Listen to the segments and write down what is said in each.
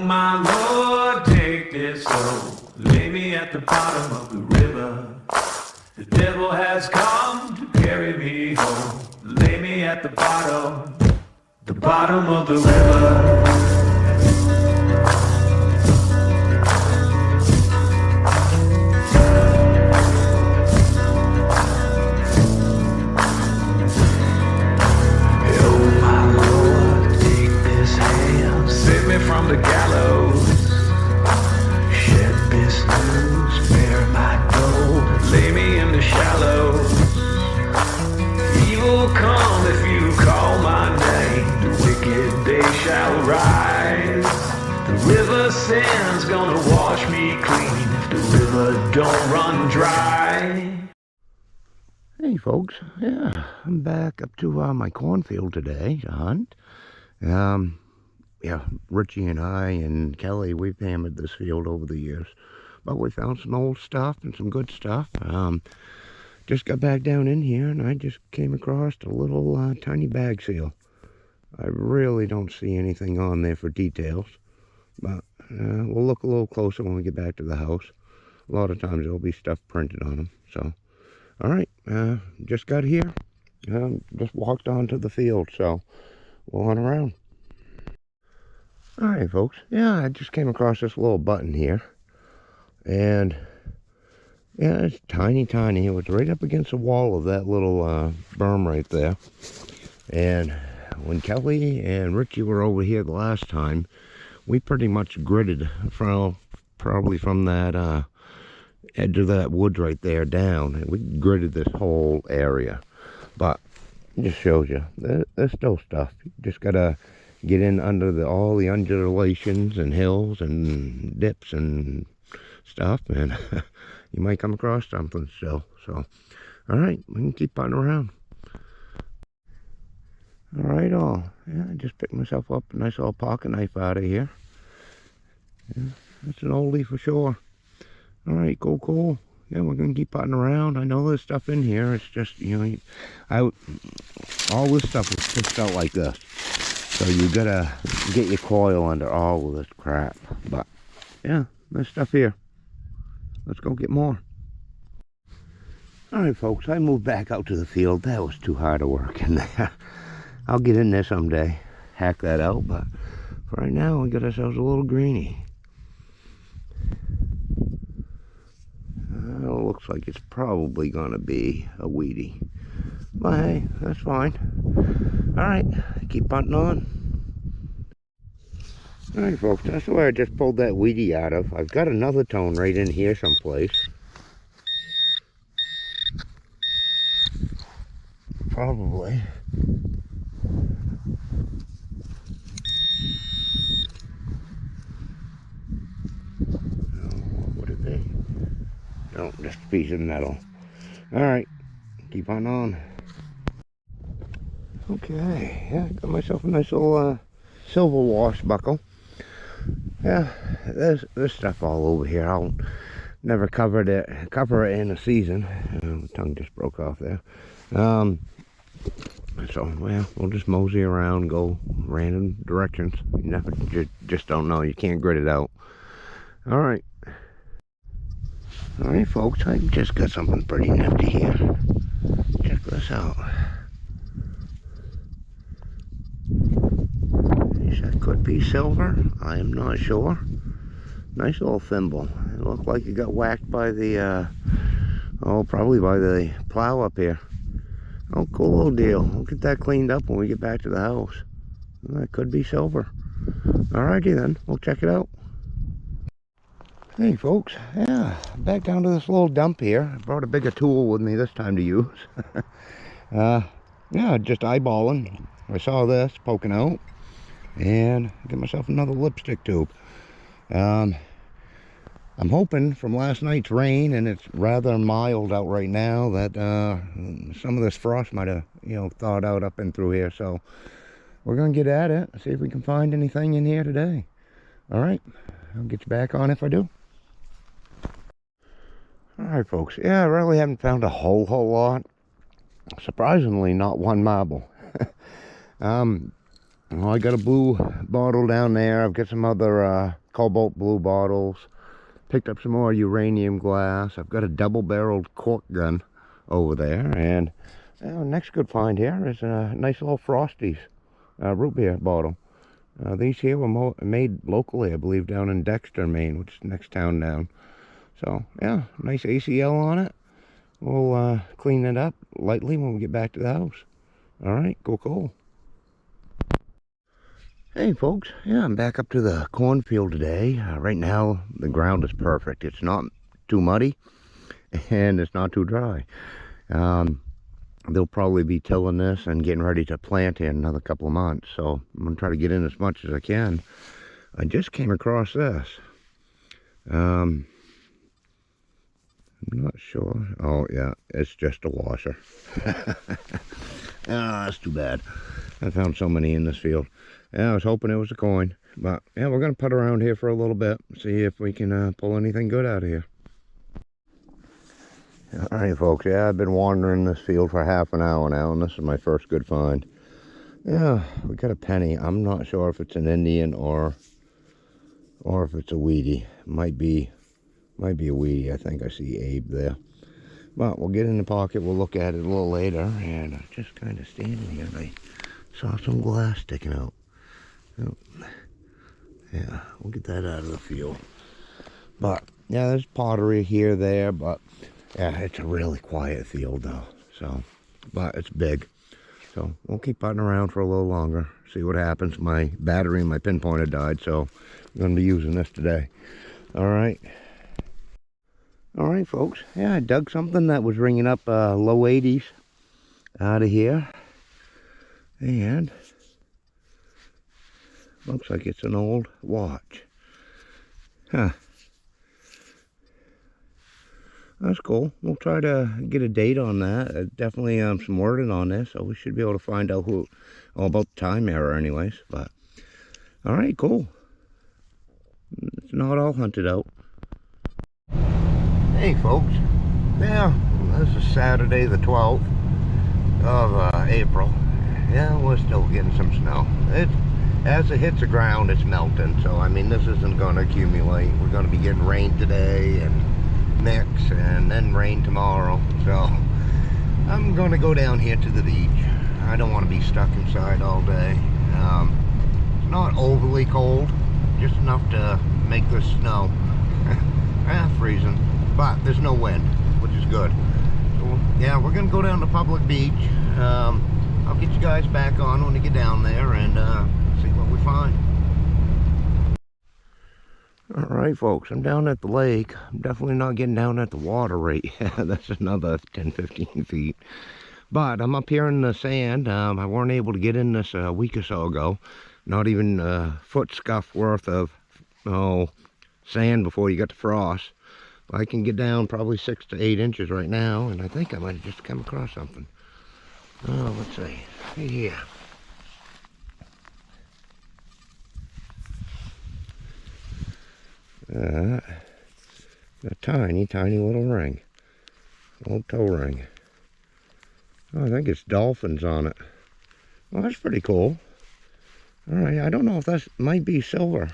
my Lord, take this soul, lay me at the bottom of the river. The devil has come to carry me home, lay me at the bottom of the river. From the gallows, shed this news, bear my gold, lay me in the shallows. Evil come if you call my name, the wicked day shall rise. The river sand's gonna wash me clean if the river don't run dry. Hey folks, yeah, I'm back up to my cornfield today to hunt. Yeah, Richie and I and Kelly, we've hammered this field over the years, but we found some old stuff and some good stuff. Just got back down in here and I just came across a little tiny bag seal. I really don't see anything on there for details, but we'll look a little closer when we get back to the house. A lot of times there'll be stuff printed on them. So, all right, just got here, just walked onto the field, so we'll hunt around. Alright folks, yeah, I just came across this little button here, and yeah, it's tiny. It was right up against the wall of that little berm right there. And when Kelly and Richie were over here the last time, we pretty much gridded probably from that edge of that woods right there down, and we gridded this whole area. But it just shows you, there's still stuff. You just gotta get in under all the undulations and hills and dips and stuff, and you might come across something still. So, all right, we can keep hunting around. All right, yeah, I just picked myself up a nice little pocket knife out of here. Yeah, that's an oldie for sure. All right, cool. Yeah, we're gonna keep hunting around. I know there's stuff in here. It's just, you know, all this stuff is pitched out like this. So you gotta get your coil under all of this crap. But yeah, there's stuff here. Let's go get more. Alright folks, I moved back out to the field. That was too hard to work in there. I'll get in there someday, hack that out, but for right now we got ourselves a little greenie. Looks like it's probably gonna be a weedy. But hey, that's fine. Alright, keep hunting on. Alright folks, that's where I just pulled that weedy out of. I've got another tone right in here someplace. Probably. What would it be? No, just a piece of metal. Alright, keep on. Okay, yeah, got myself a nice little silver wash buckle. Yeah, there's stuff all over here. I'll never cover it in a season. My tongue just broke off there. So well, we'll just mosey around, go random directions. You just don't know. You can't grit it out. All right, folks. I just got something pretty nifty here. Check this out. That could be silver. I am not sure. Nice little thimble. It looked like it got whacked by the, probably by the plow up here. Oh, cool little deal. We'll get that cleaned up when we get back to the house. That could be silver. Alrighty then, we'll check it out. Hey folks, yeah, back down to this little dump here. I brought a bigger tool with me this time to use. Yeah, just eyeballing. I saw this poking out, and get myself another lipstick tube. I'm hoping from last night's rain, and it's rather mild out right now, that some of this frost might have, thawed out up and through here. So we're gonna get at it, see if we can find anything in here today. All right, I'll get you back on if I do. All right, folks. Yeah, I really haven't found a whole lot. Surprisingly, not one marble. Well, I got a blue bottle down there. I've got some other cobalt blue bottles. Picked up some more uranium glass. I've got a double-barreled cork gun over there. And next good find here is a nice little Frosties root beer bottle. These here were made locally, I believe, down in Dexter, Maine, which is the next town down. So, yeah, nice ACL on it. We'll clean it up lightly when we get back to the house. All right, cool. Hey folks, yeah, I'm back up to the cornfield today. Right now, the ground is perfect. It's not too muddy, and it's not too dry. They'll probably be tilling this and getting ready to plant in another couple of months. So I'm going to try to get in as much as I can. I just came across this. I'm not sure. Oh, yeah, it's just a washer. That's too bad. I found so many in this field. Yeah, I was hoping it was a coin. But, yeah, we're going to put around here for a little bit. See if we can pull anything good out of here. Alright, folks. Yeah, I've been wandering this field for half an hour now, and this is my first good find. Yeah, we got a penny. I'm not sure if it's an Indian or if it's a weedy. Might be a weedy. I think I see Abe there. But we'll get in the pocket. We'll look at it a little later. And just kind of standing here, I saw some glass sticking out. Yeah, we'll get that out of the field. But yeah, there's pottery here, there, but yeah, it's a really quiet field though. So, but it's big. So we'll keep putting around for a little longer. See what happens. My battery and my pinpointer died, so I'm going to be using this today. All right, folks. Yeah, I dug something that was ringing up low 80s out of here, and looks like it's an old watch. Huh. That's cool. We'll try to get a date on that. Definitely some wording on this, so we should be able to find out all about the time error anyways. But, alright, cool. It's not all hunted out. Hey, folks. Yeah, this is Saturday the 12th of April. Yeah, we're still getting some snow. As it hits the ground, it's melting. So, I mean, this isn't going to accumulate. We're going to be getting rain today and mix, and then rain tomorrow. So, I'm going to go down here to the beach. I don't want to be stuck inside all day. It's not overly cold, just enough to make this snow. Freezing, but there's no wind, which is good. So, yeah, we're going to go down to public beach. I'll get you guys back on when we get down there and see what we find. Alright, folks, I'm down at the lake. I'm definitely not getting down at the water right. That's another 10-15 feet. But I'm up here in the sand. I weren't able to get in this a week or so ago. Not even a foot scuff worth of sand before you got to frost. But I can get down probably 6 to 8 inches right now, and I think I might have just come across something. Oh, let's see. Right here. A tiny little ring. Old toe ring. Oh, I think it's dolphins on it. Well, that's pretty cool. Alright, I don't know if that might be silver.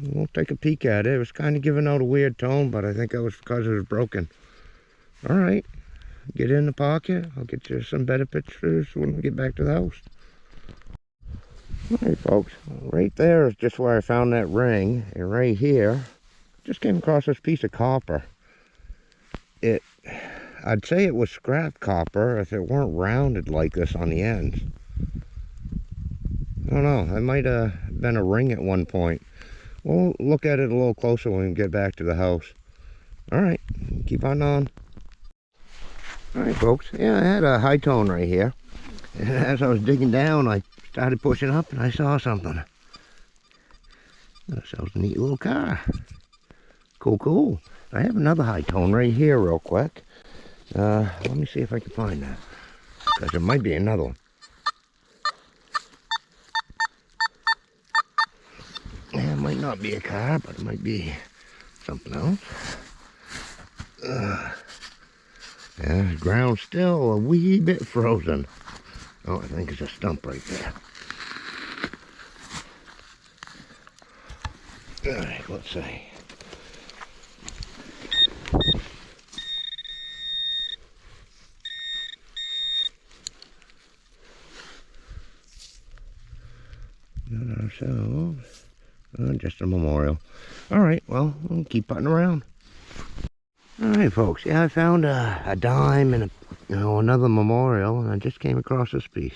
We'll take a peek at it. It was kind of giving out a weird tone, but I think that was because it was broken. Alright, get in the pocket. I'll get you some better pictures when we get back to the house. Alright, folks, right there is just where I found that ring, and right here just came across this piece of copper. I'd say it was scrap copper if it weren't rounded like this on the ends. I don't know, it might have been a ring at one point. We'll look at it a little closer when we get back to the house. Alright, keep on. Alright, folks, yeah, I had a high tone right here, and as I was digging down, I started pushing up and I saw something. That was a neat little car. Cool. I have another high tone right here real quick. Let me see if I can find that, because there might be another one. Yeah, it might not be a car, but it might be something else. Yeah, the ground's still a wee bit frozen. Oh, I think it's a stump right there. Alright, let's see. Got ourselves just a memorial. Alright, well, we'll keep putting around. Alright, folks, yeah, I found a dime and another memorial, and I just came across this piece.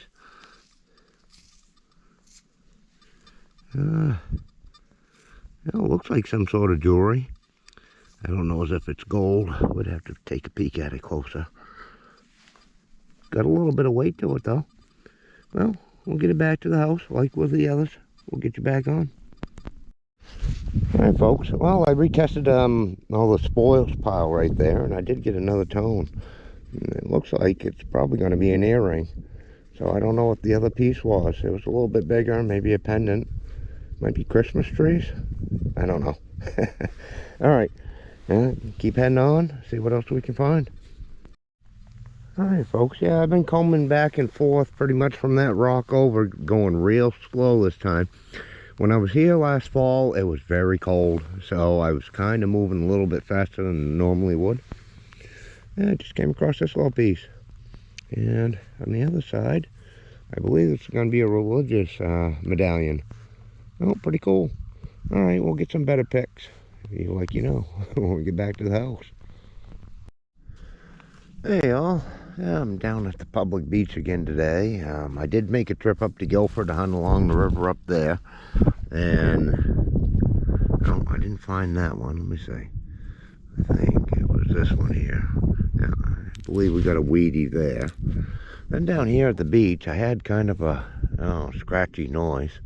It looks like some sort of jewelry. I don't know as if it's gold. We'd have to take a peek at it closer. Got a little bit of weight to it, though. Well, we'll get it back to the house, like with the others. We'll get you back on. Alright, folks. Well, I retested all the spoils pile right there, and I did get another tone. It looks like it's probably going to be an earring. So I don't know what the other piece was. It was a little bit bigger, maybe a pendant. Might be Christmas trees. I don't know. Alright. Yeah, keep heading on. See what else we can find. Alright, folks. Yeah, I've been combing back and forth pretty much from that rock over, going real slow this time. When I was here last fall, it was very cold, so I was kind of moving a little bit faster than I normally would. And I just came across this little piece. And on the other side, I believe it's going to be a religious medallion. Oh, pretty cool. Alright, we'll get some better pics, when we get back to the house. Hey y'all, yeah, I'm down at the public beach again today. I did make a trip up to Guilford to hunt along the river up there. And, oh, I didn't find that one. Let me see. I think it was this one here. Yeah, I believe we got a weedy there. Then down here at the beach, I had kind of a scratchy noise.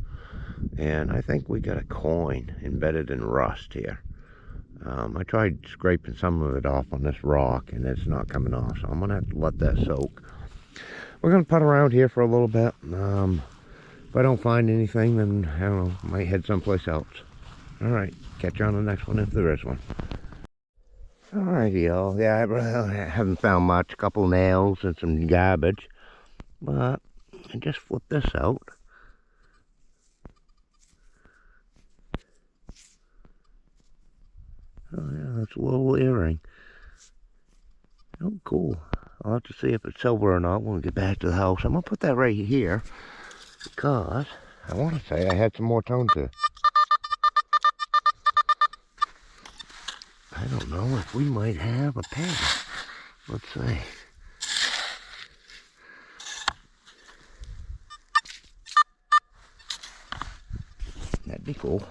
And I think we got a coin embedded in rust here. I tried scraping some of it off on this rock, and it's not coming off, so I'm going to have to let that soak. We're going to putt around here for a little bit. If I don't find anything, then, I don't know, might head someplace else. Alright, catch you on the next one if there is one. Alrighty, y'all. Yeah, I really haven't found much. A couple nails and some garbage. But I just flipped this out. Oh yeah, that's a little earring. Oh, cool. I'll have to see if it's silver or not when we get back to the house. I'm going to put that right here because I want to say I had some more tone to it. I don't know if we might have a pair. Let's see. That'd be cool.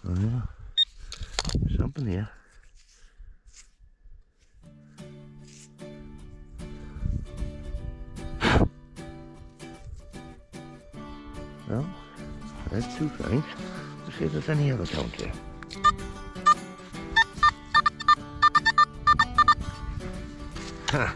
Oh yeah, there's something here. Well, that's two things. Let's see if there's any other tones here. Huh.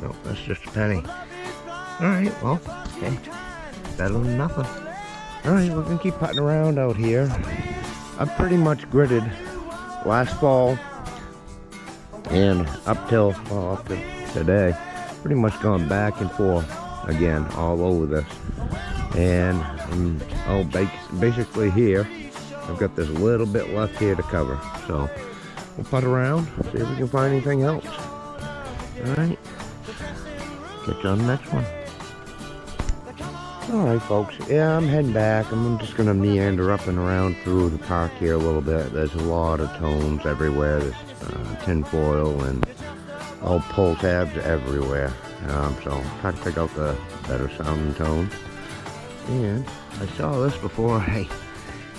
Nope, that's just a penny. Alright, well, hey, better than nothing. Alright, we're going to keep putting around out here. I've pretty much gridded last fall and up till today. Pretty much gone back and forth again all over this. And basically here, I've got this little bit left here to cover. So we'll putt around, see if we can find anything else. Alright. Catch you on the next one. Alright folks, yeah, I'm heading back. I'm just going to meander up and around through the park here a little bit. There's a lot of tones everywhere. There's tin foil and old pull tabs everywhere. So try to pick out the better sounding tones. And I saw this before I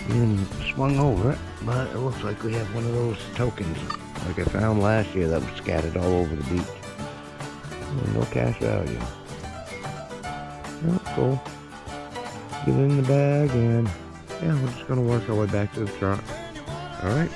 even swung over it, but it looks like we have one of those tokens like I found last year that was scattered all over the beach. No cash value. Oh, cool. Get it in the bag, and yeah, we're just gonna work our way back to the truck. Alright.